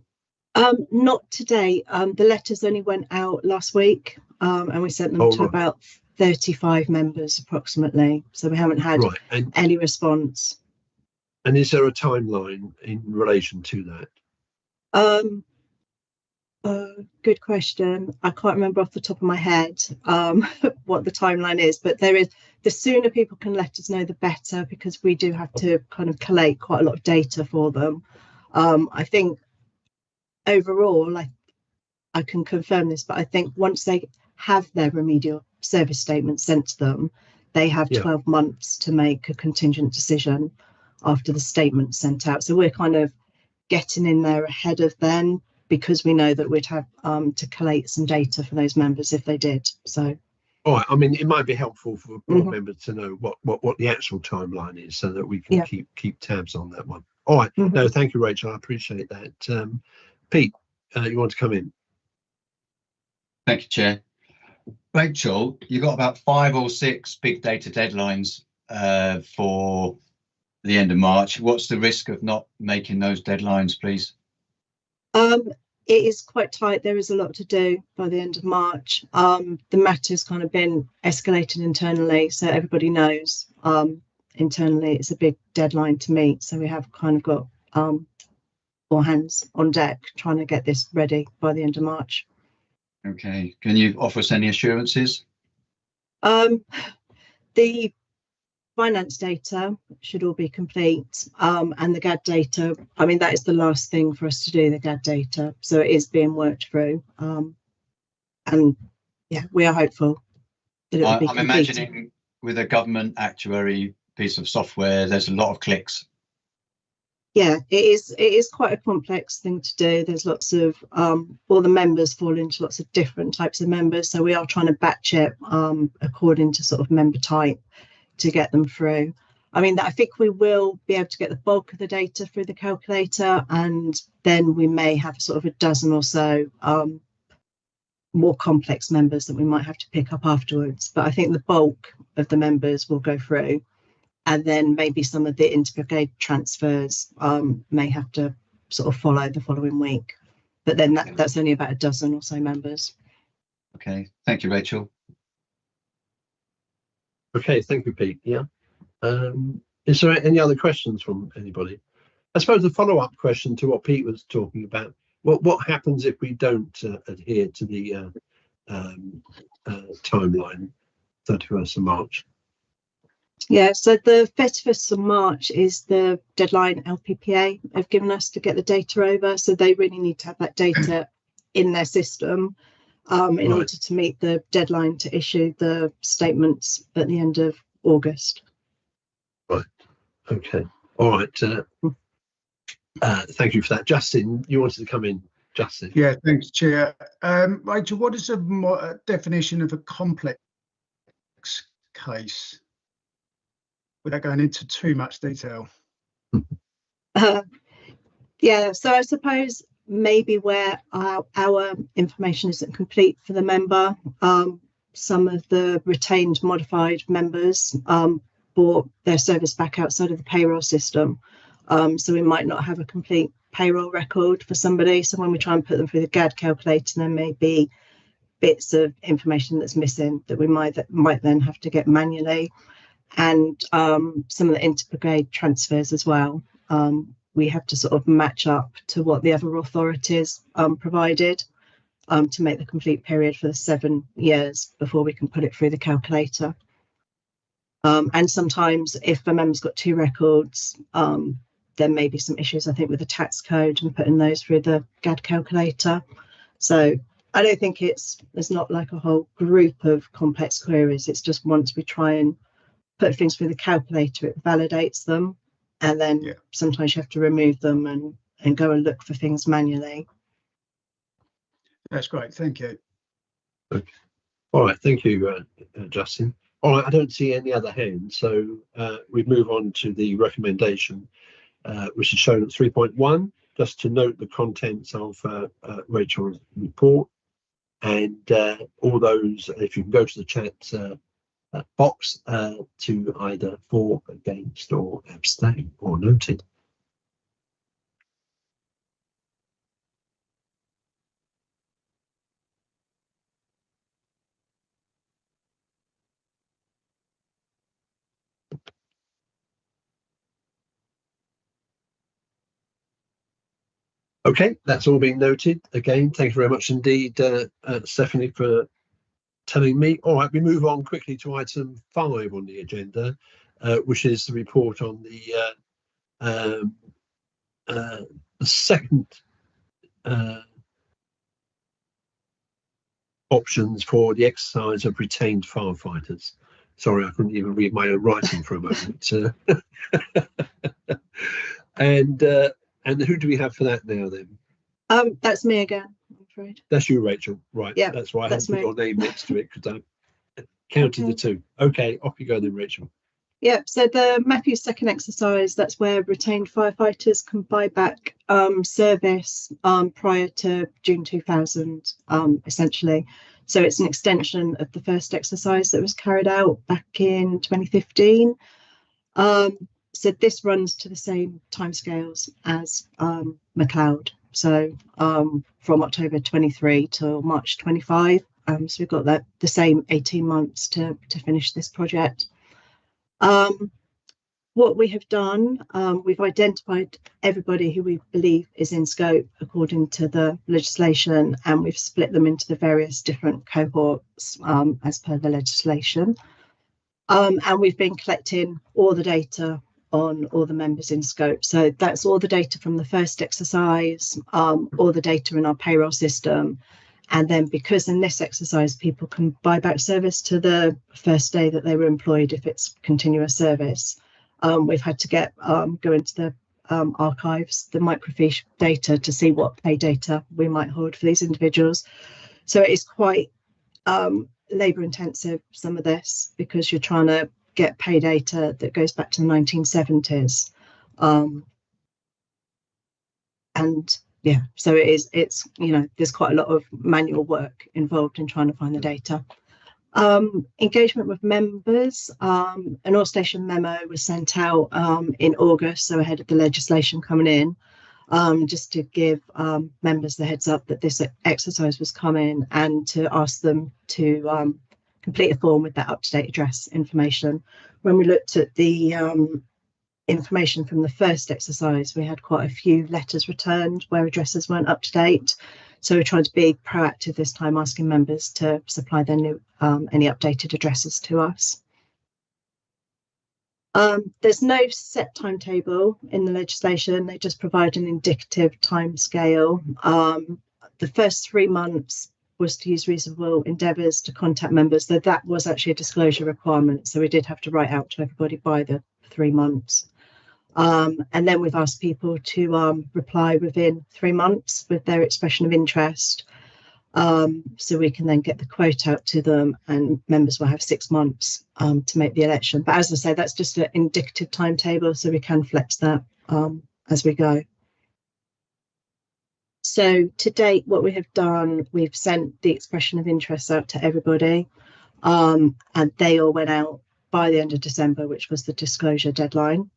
Not today. The letters only went out last week, and we sent them to about 35 members approximately. So we haven't had any response. And is there a timeline in relation to that? Good question. I can't remember off the top of my head what the timeline is, but the sooner people can let us know, the better, because we do have to kind of collate quite a lot of data for them. I think overall, I can confirm this, but I think once they have their remedial service statement sent to them, they have 12 months to make a contingent decision after the statement's sent out. So we're kind of getting in there ahead of then, because we know that we'd have to collate some data for those members if they did. So, all right. I mean, it might be helpful for board members to know what the actual timeline is, so that we can keep tabs on that one. All right. No, thank you, Rachel. I appreciate that. Pete, you want to come in? Thank you, Chair. Rachel, you've got about 5 or 6 big data deadlines for the end of March. What's the risk of not making those deadlines, please? It is quite tight. There is a lot to do by the end of March. The matter's kind of been escalated internally, so everybody knows internally it's a big deadline to meet. So we have kind of got all hands on deck trying to get this ready by the end of March. Okay. Can you offer us any assurances? The finance data should all be complete, and the GAD data, I mean, that is the last thing for us to do, the GAD data, so it is being worked through, and yeah, we are hopeful that it will be I'm completed. imagining with a government actuary piece of software, there's a lot of clicks. Yeah, it is quite a complex thing to do. There's lots of all the members fall into lots of different types of members, so we are trying to batch it according to sort of member type to get them through. I mean, I think we will be able to get the bulk of the data through the calculator, and then we may have sort of a dozen or so more complex members that we might have to pick up afterwards. But I think the bulk of the members will go through, and then maybe some of the inter-brigade transfers may have to sort of follow the following week. But then that's only about a dozen or so members. Okay, thank you, Rachel. Okay, thank you, Pete. Yeah. Is there any other questions from anybody? I suppose the follow-up question to what Pete was talking about, what happens if we don't adhere to the timeline, 31st of March? Yeah, so the 31st of March is the deadline LPPA have given us to get the data over. So they really need to have that data in their system in order to meet the deadline to issue the statements at the end of August. Right. Okay. All right. Thank you for that. Justin, you wanted to come in, Justin? Yeah, thanks, Chair. Rachel, what is a definition of a complex case without going into too much detail? Yeah, so I suppose maybe where our information isn't complete for the member, some of the retained modified members brought their service back outside of the payroll system. So we might not have a complete payroll record for somebody. So when we try and put them through the GAD calculator, there may be bits of information that's missing that we might then have to get manually. And some of the inter-brigade transfers as well. We have to sort of match up to what the other authorities provided to make the complete period for the 7 years before we can put it through the calculator. And sometimes if a member's got 2 records, there may be some issues, I think, with the tax code and putting those through the GAD calculator. So I don't think there's not like a whole group of complex queries. It's just once we try and put things through the calculator, it validates them. And then sometimes you have to remove them and go and look for things manually. That's great. Thank you. Okay. All right. Thank you, Justin. All right. I don't see any other hands. So we move on to the recommendation, which is shown at 3.1, just to note the contents of Rachel's report. And all those, if you can go to the chat box to either for, against, or abstain, or noted. Okay, that's all been noted. Again, thank you very much indeed, Stephanie, for telling me. All right, we move on quickly to item 5 on the agenda, which is the report on the second options for the exercise of retained firefighters. Sorry, I couldn't even read my own writing for a moment. And who do we have for that now then? That's me again, I'm afraid. That's you, Rachel. Right. Yeah, that's why I that's haven't put me. your name next to it, because I counted the two. Okay, off you go then, Rachel. Yeah, so the Matthew's second exercise, that's where retained firefighters can buy back service prior to June 2000, essentially. So it's an extension of the first exercise that was carried out back in 2015. So this runs to the same timescales as McLeod. So from October 23 till March 25. So we've got the same 18 months to finish this project. What we have done, we've identified everybody who we believe is in scope according to the legislation, and we've split them into the various different cohorts as per the legislation. And we've been collecting all the data on all the members in scope. So that's all the data from the first exercise, all the data in our payroll system. And then because in this exercise, people can buy back service to the first day that they were employed if it's continuous service. We've had to go into the archives, the microfiche data, to see what pay data we might hold for these individuals. So it is quite labour intensive, some of this, because you're trying to get pay data that goes back to the 1970s. And yeah, so it's there's quite a lot of manual work involved in trying to find the data. Engagement with members, an all station memo was sent out in August, so ahead of the legislation coming in, just to give members the heads up that this exercise was coming, and to ask them to complete a form with that up-to-date address information. When we looked at the information from the first exercise, we had quite a few letters returned where addresses weren't up to date. So we're trying to be proactive this time, asking members to supply their new any updated addresses to us. There's no set timetable in the legislation. They just provide an indicative time scale. The first 3 months was to use reasonable endeavours to contact members, though that was actually a disclosure requirement. So we did have to write out to everybody by the 3 months. And then we've asked people to reply within 3 months with their expression of interest. So we can then get the quote out to them, and members will have 6 months to make the election. But as I say, that's just an indicative timetable, so we can flex that as we go. So to date, what we have done, we've sent the expression of interest out to everybody, and they all went out by the end of December, which was the disclosure deadline.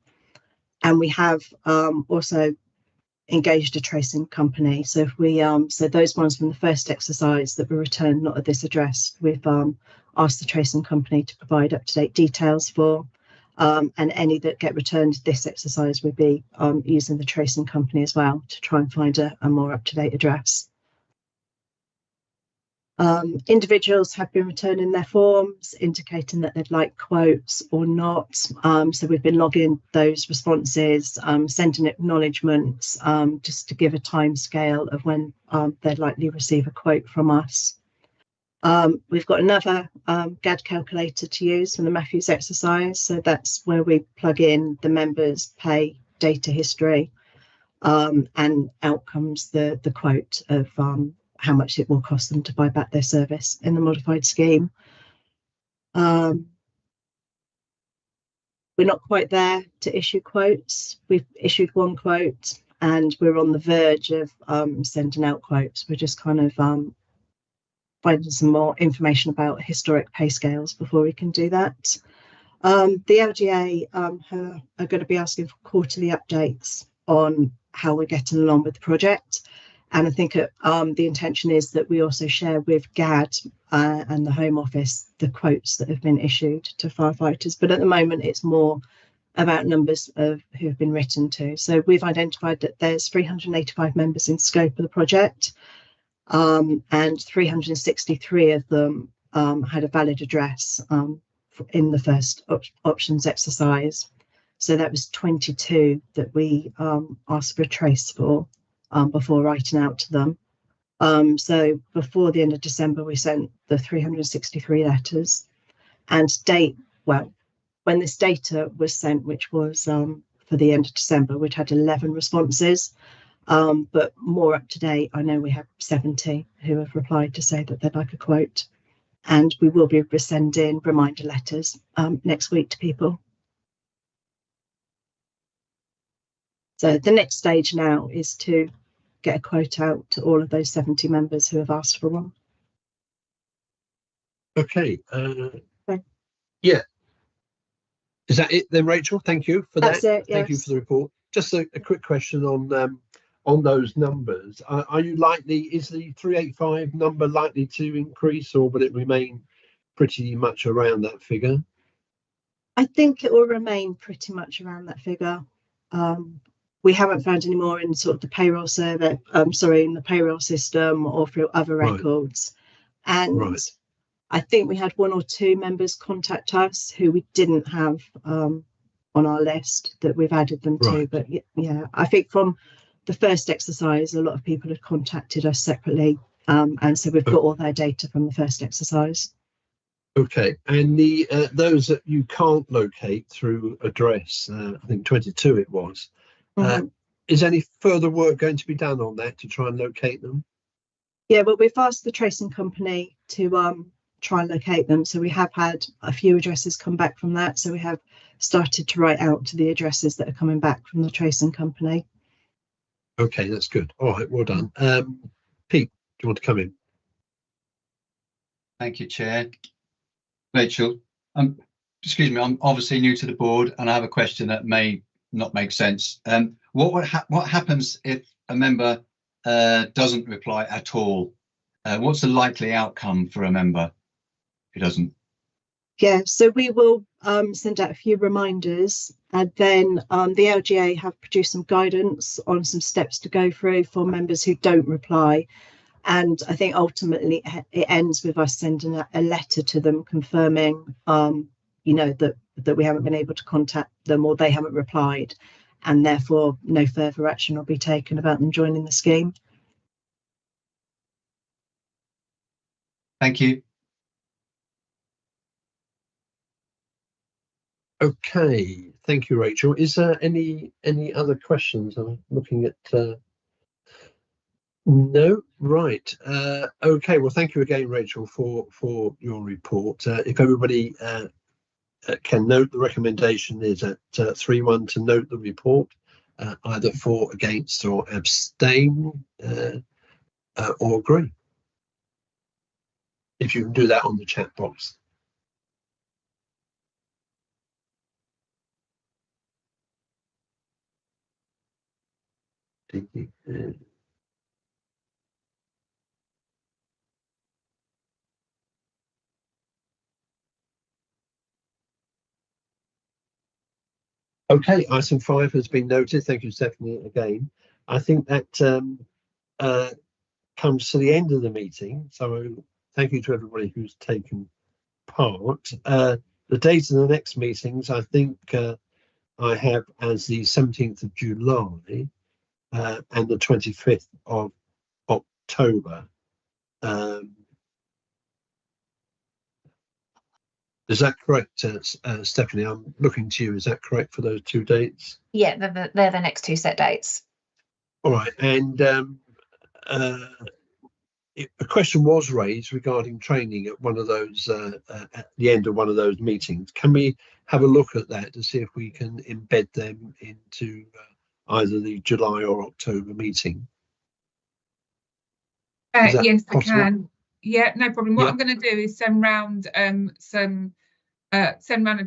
And we have also engaged a tracing company. So if we so those ones from the first exercise that were returned not at this address, we've asked the tracing company to provide up-to-date details for, and any that get returned this exercise would be using the tracing company as well to try and find a more up-to-date address. Individuals have been returning their forms indicating that they'd like quotes or not. So we've been logging those responses, sending acknowledgements, just to give a time scale of when they'd likely receive a quote from us. We've got another GAD calculator to use for the Matthews exercise. So that's where we plug in the members' pay data history, and out comes the quote of how much it will cost them to buy back their service in the modified scheme. We're not quite there to issue quotes. We've issued 1 quote, and we're on the verge of sending out quotes. We're just kind of finding some more information about historic pay scales before we can do that. The LGA are going to be asking for quarterly updates on how we're getting along with the project. And I think the intention is that we also share with GAD and the Home Office the quotes that have been issued to firefighters. But at the moment, it's more about numbers of who have been written to. So we've identified that there's 385 members in scope of the project, and 363 of them had a valid address in the first options exercise. So that was 22 that we asked for a trace for before writing out to them. So before the end of December, we sent the 363 letters, and when this data was sent, which was for the end of December, we'd had 11 responses, but more up to date, I know we have 70 who have replied to say that they'd like a quote, and we will be sending reminder letters next week to people. So the next stage now is to get a quote out to all of those 70 members who have asked for one. Okay. Yeah. Is that it then, Rachel? Thank you for that. That's it, Thank you yes. for the report. Just a quick question on those numbers. Are you likely, is the 385 number likely to increase, or will it remain pretty much around that figure? I think it will remain pretty much around that figure. We haven't found any more in sort of the payroll survey, in the payroll system or through other records. And I think we had 1 or 2 members contact us who we didn't have on our list that we've added them to. But yeah, I think from the first exercise, a lot of people had contacted us separately. And so we've got all their data from the first exercise. Okay, and the those that you can't locate through address, I think 22 it was. Is any further work going to be done on that to try and locate them? Yeah, well, we've asked the tracing company to try and locate them. So we have had a few addresses come back from that. So we have started to write out to the addresses that are coming back from the tracing company. Okay, that's good. All right, well done. Pete, do you want to come in? Thank you, Chair. Rachel, excuse me, I'm obviously new to the board and I have a question that may not make sense. What happens if a member doesn't reply at all? What's the likely outcome for a member who doesn't? Yeah, so we will send out a few reminders, and then the LGA have produced some guidance on some steps to go through for members who don't reply. And I think ultimately it ends with us sending a letter to them confirming, that we haven't been able to contact them or they haven't replied, and therefore no further action will be taken about them joining the scheme. Thank you. Okay, thank you, Rachel. Is there any other questions? I'm looking at no, right. Okay, well, thank you again, Rachel, for your report. If everybody can note, the recommendation is at 3-1 to note the report, either for, against, or abstain, or agree. If you can do that on the chat box. Okay, item 5 has been noted. Thank you, Stephanie, again. I think that comes to the end of the meeting. So thank you to everybody who's taken part. The date of the next meetings, I think I have as the 17th of July and the 25th of October. Is that correct, Stephanie? I'm looking to you. Is that correct for those 2 dates? Yeah, they're the next 2 set dates. All right. And a question was raised regarding training at one of those, at the end of one of those meetings. Can we have a look at that to see if we can embed them into either the July or October meeting? Yes, possible? I can. Yeah, no problem. What Yeah. I'm going to do is send round a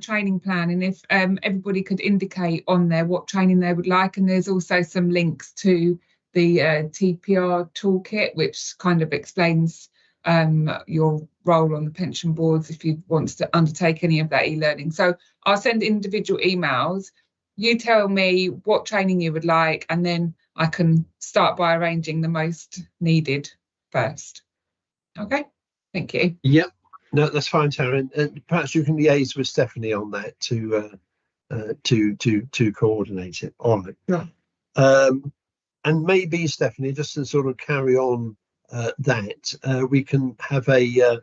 training plan, and if everybody could indicate on there what training they would like, and there's also some links to the TPR toolkit, which kind of explains your role on the pension boards if you want to undertake any of that e-learning. So I'll send individual emails. You tell me what training you would like, and then I can start by arranging the most needed first. Okay, thank you. Yep, no, that's fine, Taryn. And perhaps you can liaise with Stephanie on that to coordinate it. All right. Yeah. And maybe Stephanie, just to sort of carry on that, we can have a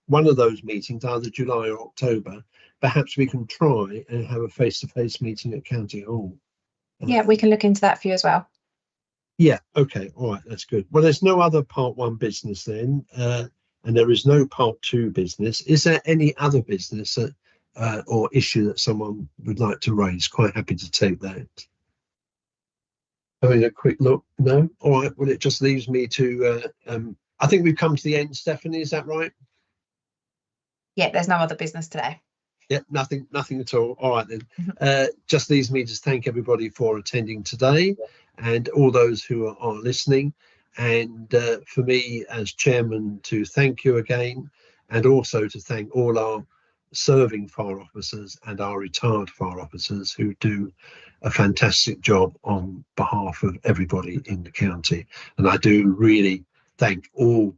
one of those meetings, either July or October. Perhaps we can try and have a face-to-face meeting at County Hall. Yeah, we can look into that for you as well. Yeah, okay, all right, that's good. Well, there's no other part 1 business then, and there is no part 2 business. Is there any other business or issue that someone would like to raise? Quite happy to take that. Having a quick look, no? All right, well, it just leaves me to, I think we've come to the end, Stephanie, is that right? Yeah, there's no other business today. Yeah, nothing at all. All right then. Just leaves me to thank everybody for attending today and all those who are listening. And for me as chairman to thank you again, and also to thank all our serving fire officers and our retired fire officers who do a fantastic job on behalf of everybody in the county. And I do really thank all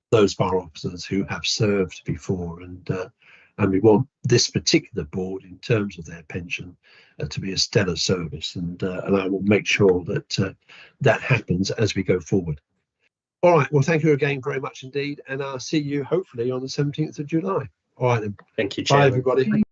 those fire officers who have served before, and we want this particular board, in terms of their pension, to be a stellar service, and I will make sure that that happens as we go forward. All right, well, thank you again very much indeed, and I'll see you hopefully on the 17th of July. All right then. Thank you, Chairman. Bye, everybody.